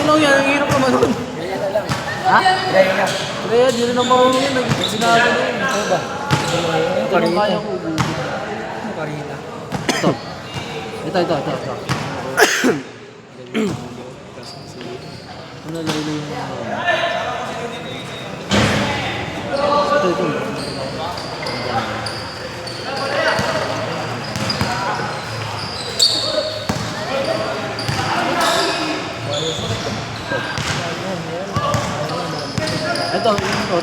lang yan, ang hirap naman doon. Ganyan na lang. Ha? Ganyan na. Kaya, di rin ang marunong yun. Sinabi na yun. Ano ba? Ito lang kaya ko. Karina. Ito. Ito. Ano lalo yung... Ito. Ito.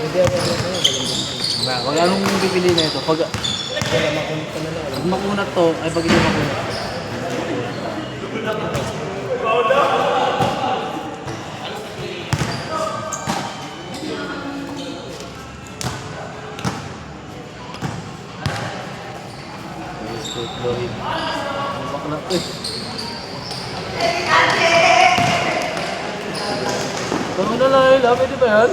Hindi ako Kaya anong bibili na ito? Pag makunat to, ay pag hindi makunat. Bakla to eh. Kami na lang, pwede ba yan?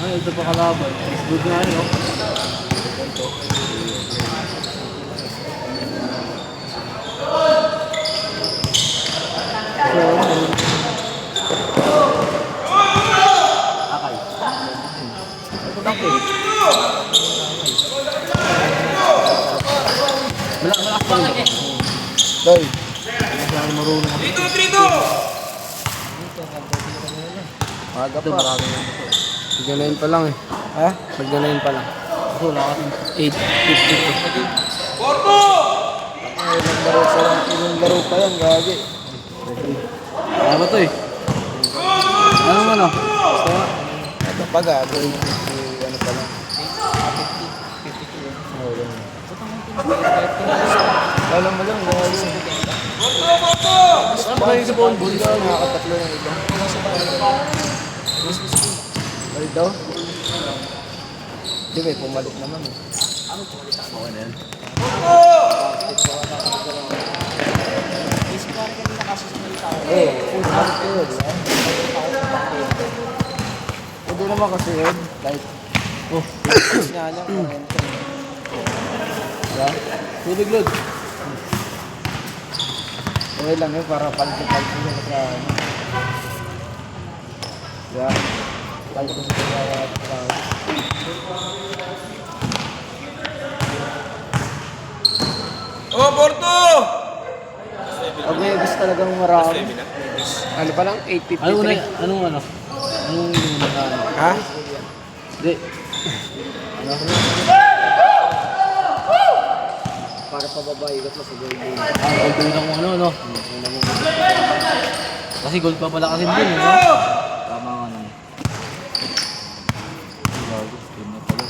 Ay, ito pa kalaban. Good nga yun, no? Akay. Ito takay. Malak pa rin. Doy. Masyari marunong. Trito! Maga Ito, pa. marami na ito. Magdalayin pa lang eh. Ha? Magdalayin pa lang. Ito, lakas. 8:50. Porto! Ilang laro pa yan, gagi. Kaya ba ito eh? Anong ano? Basta, ito pa gago. Ano pa lang. 52. Oo, ganun. Alam mo lang, gagi. Porto! Ano ba yung sa phone booth? Nakakatatlo ng iba. Ay daw? Hindi may pumalit naman eh. Okay na yan. Pumalit ko yun. Hindi naman kasi yun. Like, Oh, nga lang, kurento. Diba? tubig load. Okay lang yun para palit-palit yun sa ano. Diba? Palit ko sa kaya. Oh, Porto! Pag may gusto talagang marami. Ano pa lang? 8:53. Anong ano? Anong ano? Ha? Hindi. Ano? Para pababa, ikat mo sa goal game. Gold din ako ano, no? Kasi gold pa pala kasi din, no? Tama nga naman. Gago, skin na pala.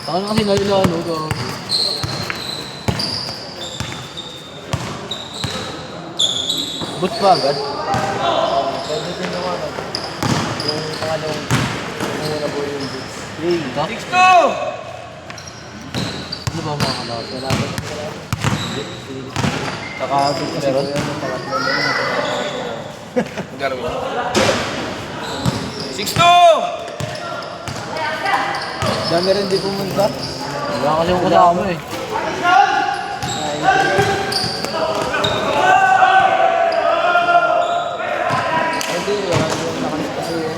Saka na kasi nalila, no? Gago. Boot pa agad? Pwede din naman. Yung pangalawang muna po yung boots. Hey, ha? 6-2! Ano ba mga kalawat? Kailangan? Saka doon kasi po yun, yung pangatlo na yun. Magkano mo? 6-2! Dami rin di pumunta. Wala kasi yung kasama eh. Hindi, wala yung nakalit kasi yun.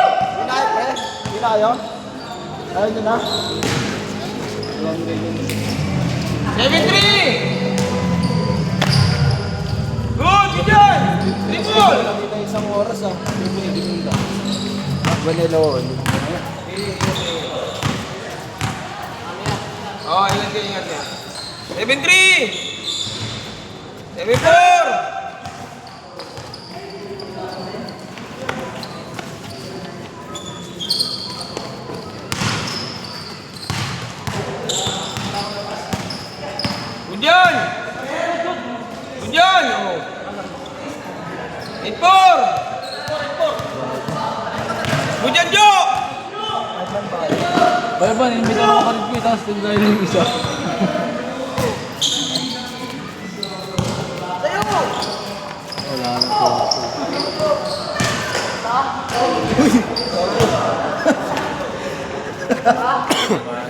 Hindi na kayo? Ayaw nyo na? 7-3! Good, Gideon! Triple! Hindi na isang oras ah. Hindi na. Vanilla on. Oh, ilan kayo ingat niya? 7-3! 7-4! Good yan! Good yan! Oh. 8-4. Bujanjo. Bayo ba, inimita mo ka rin ko, tapos tingnan yung isa. Wala na po.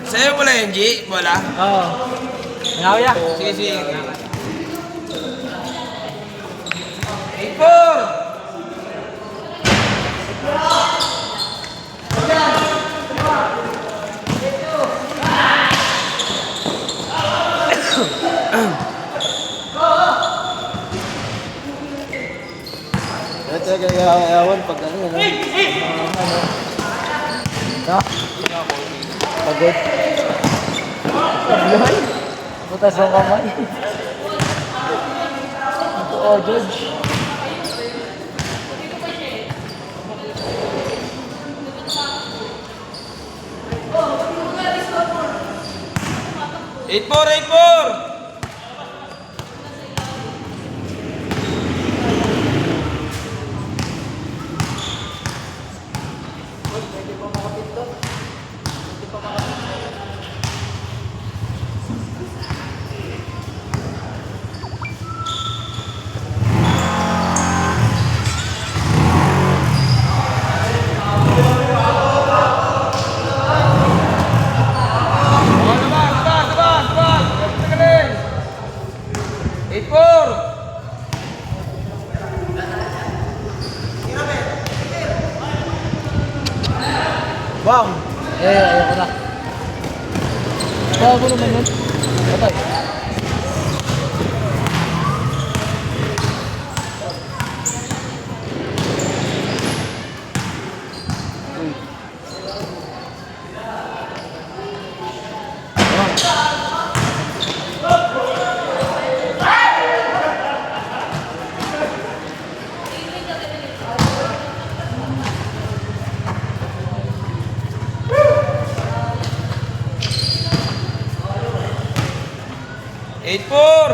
Sa'yo mo lang yung G, bola. Oo. Nangaw ya? Sige, sige. 8-4. Ito kaya ayawan pag ano. Ha? Pagod. Ay, butas ang kamay. Oh, Judge. Eight four. Eight four. Bang! Ayoko na. Bago naman yun. Patay. Eight four.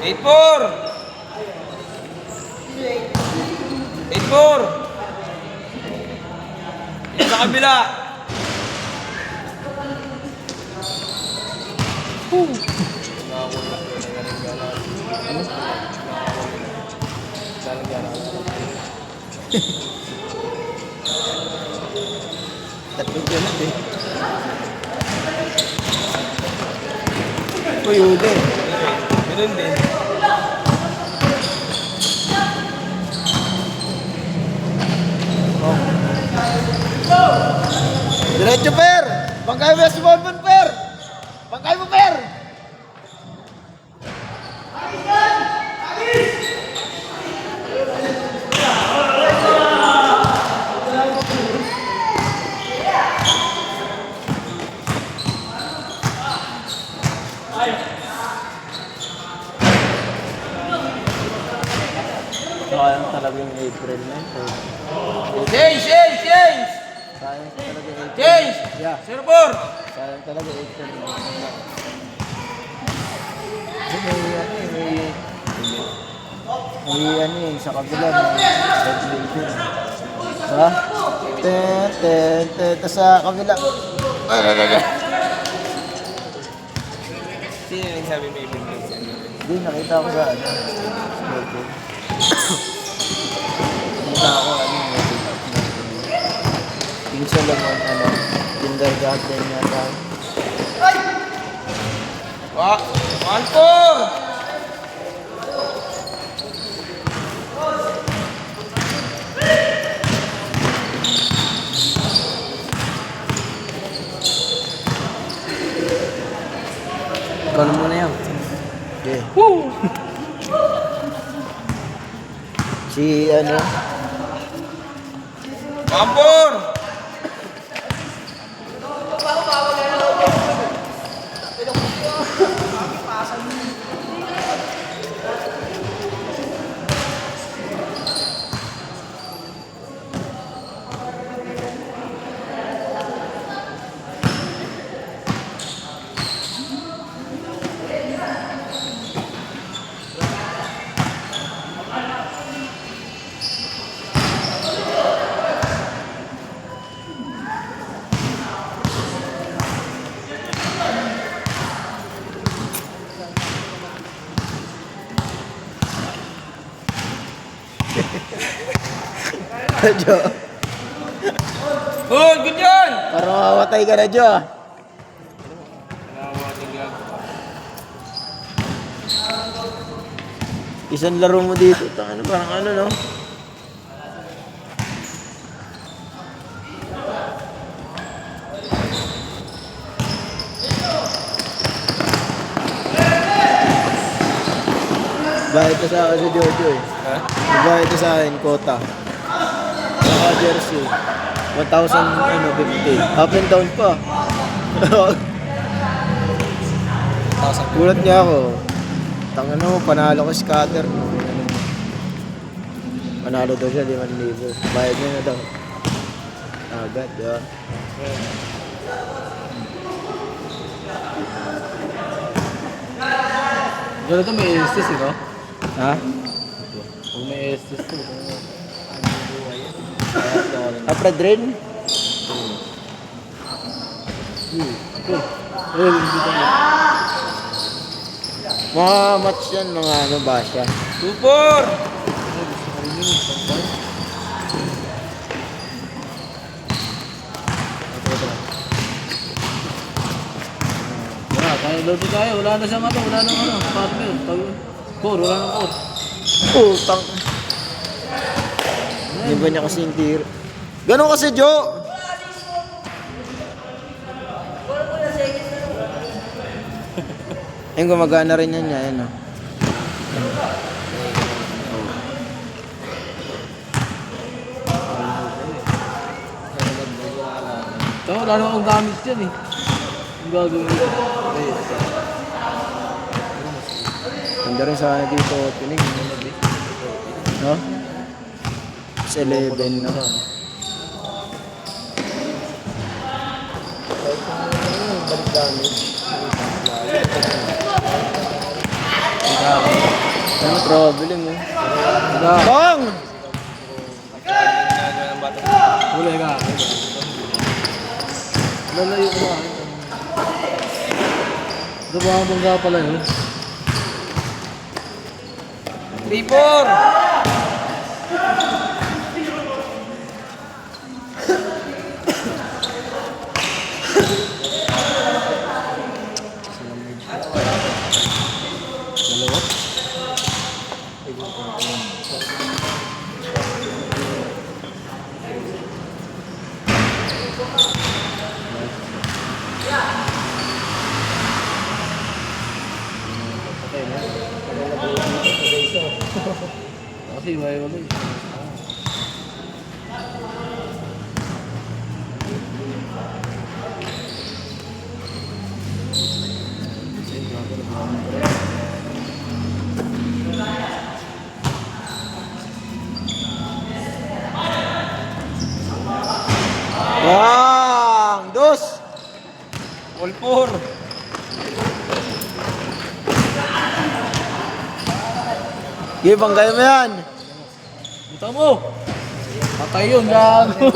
Eight four. Eight four. Yan sa kabila. Tatlong ganun eh. Uy, uli. Ganun din. Diretso, Per! Bangkay mo si Bonbon, Per! Bangkay mo, Per! Sayang talaga yung April na ito. Change. Sayang talaga April. Change. Yeah, Zero four. sayang talaga April. Kasi may ano eh, sa kabila may ventilation. Ha? Tas sa kabila. Sino yung nagsabi may ibig? Hindi, nakita ko sa ano. Nakita ko ano. Pinsa lang ang ano. Kindergarten yata. One four. Ikaw na muna yan. Okay. Woo! Si ano? Ampor! Jo. Oh, good yun! Parang mawatay ka na, Jo. Isang laro mo dito. Ano, parang ano, no? Bayad to sa akin si Jojo eh. Ha? Bayad to sa akin, kota. Saka jersey. 1,050. Up and down pa. Gulat niya ako. Tangan mo, panalo ko scatter. Panalo daw siya, 5,000. Bayad niya na daw. Agad, di ba? Ganito may estes eh, no? Ha? Kung may estes to. Upred rin? Hindi tayo. Mga match yan, mga ano ba siya? Super! Wala, tayo lodi tayo. Wala na siyang ano, wala nang ano. Partner. Core, wala nang core. Putang. Hindi ba niya kasi yung tiro? Ganun kasi, Jo! Yung gumagana rin yan niya, yan o. Ito, wala nang akong gamit yan eh. Yung gagawin ito. Ganda rin sa akin dito, tinig. No? It's 11 na. Balik damage. Ano traveling mo? Bang! Huli ka. Lalayo ko ba? Ito ba ang bangga pala yun? 3-4! Dalawa? Kasi may wala eh. Bang! Dos! All 4! Sige, banggay mo yan! Buta mo! Patay yun, gago!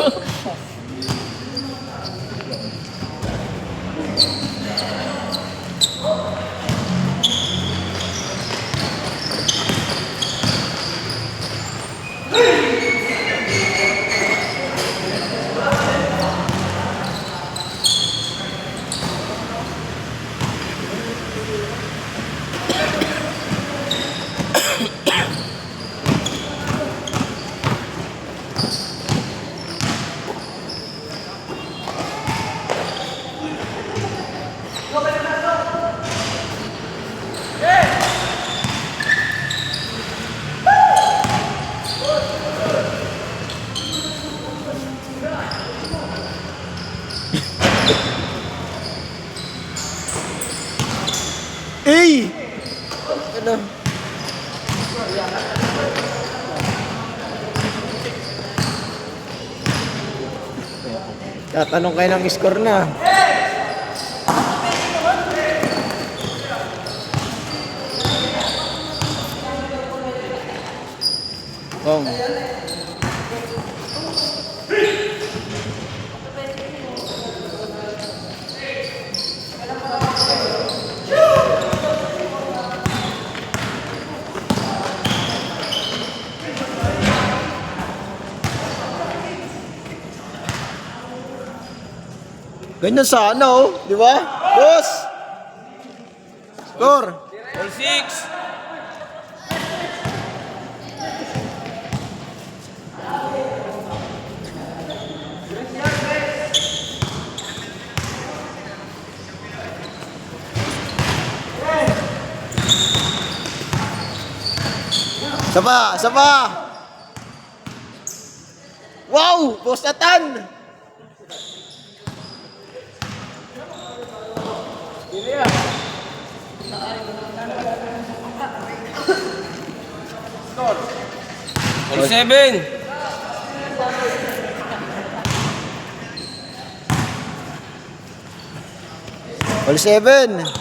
Eh! Ano? Tatanong kayo ng score na. Kong. Ganyan sana oh, di ba? Boss! Score! All 6. Sapa! Sapa! Wow! Boss Nathan! All 7. All 7.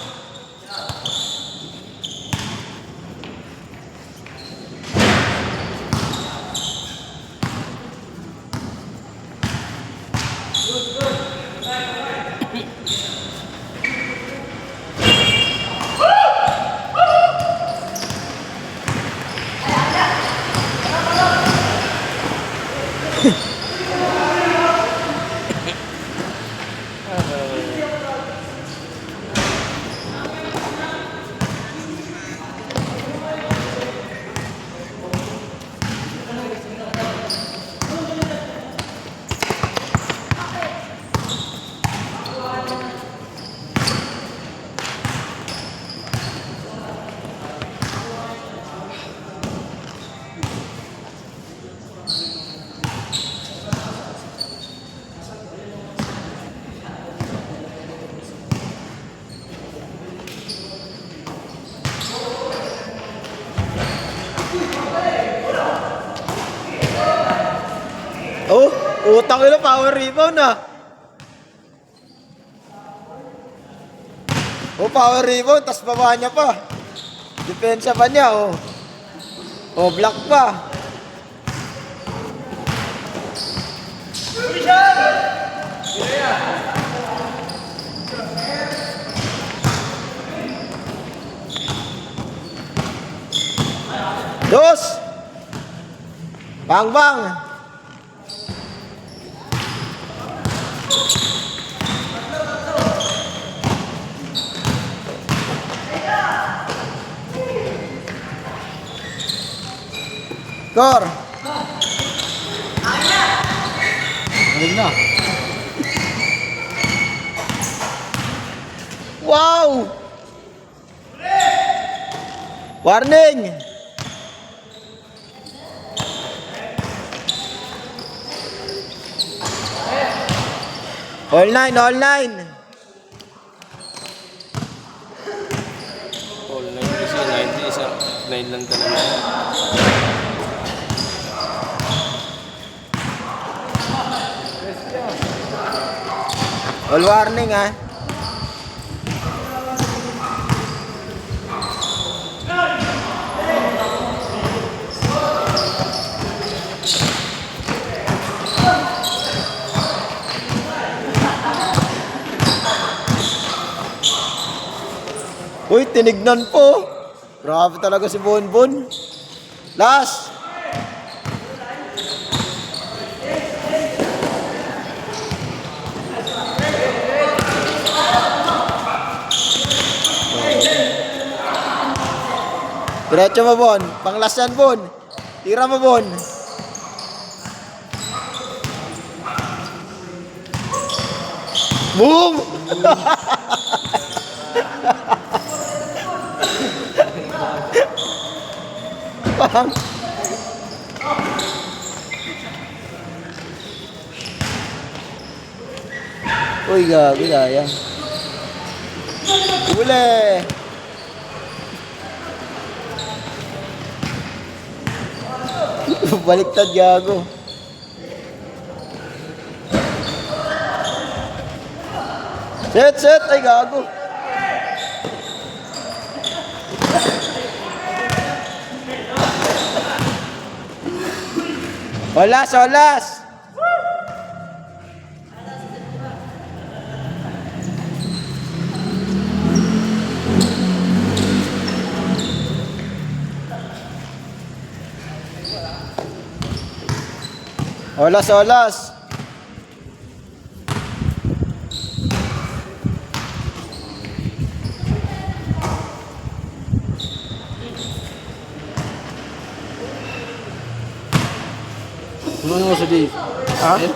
Oh, utang ilo power rebound ah. Oh, power rebound, tas baba niya pa. Depensa pa niya, oh. Oh, block pa. Dos! Bang, bang! Score! Galing na. Wow! Warning! All 9, all 9! All 9 kasi 90 isa. 9 lang talaga. All warning ah. Uy, tinignan po. Grabe talaga si Bonbon. Last. Diretso mo, Bon. Panglas yan, Bon. Tira mo, Bon. Boom! Pang. Uy, gabi, daya. Uli! Baliktad, gago. Set, ay gago. Olas. Olas. Ano sa Dave? Ha? Eh?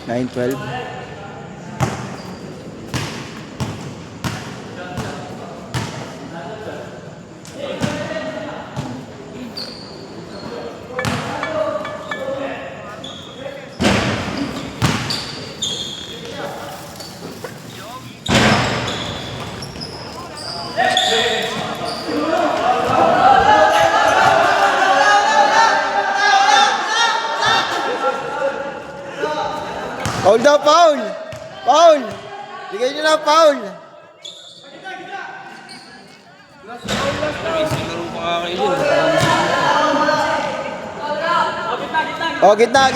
9:12. Foul daw, foul! Foul! Bigay nyo na, foul! May isang laro pa kayo dyan. Oh, gitna!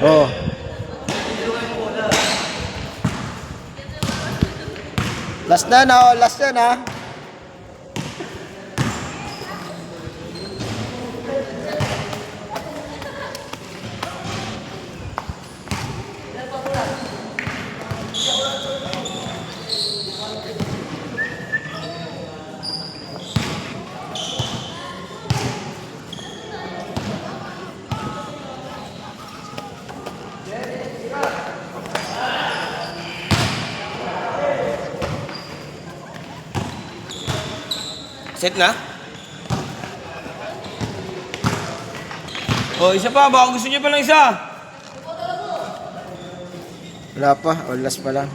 Oh. Last na na. Set na? Oh, isa pa. Baka gusto niyo pa ng isa. Wala pa, olas pa lang.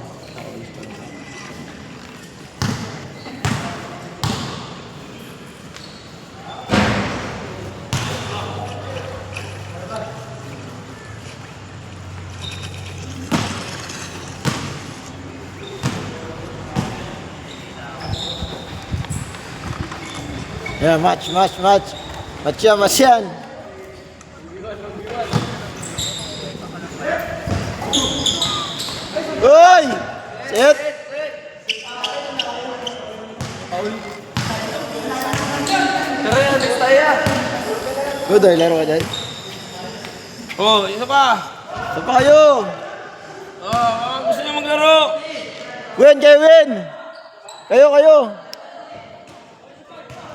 Yeah, match. Match yan. Uy! Set! Good, ay laro ka dyan. Oh, isa pa. Saan pa kayo? Oh, gusto niyo maglaro. Win! Kayo!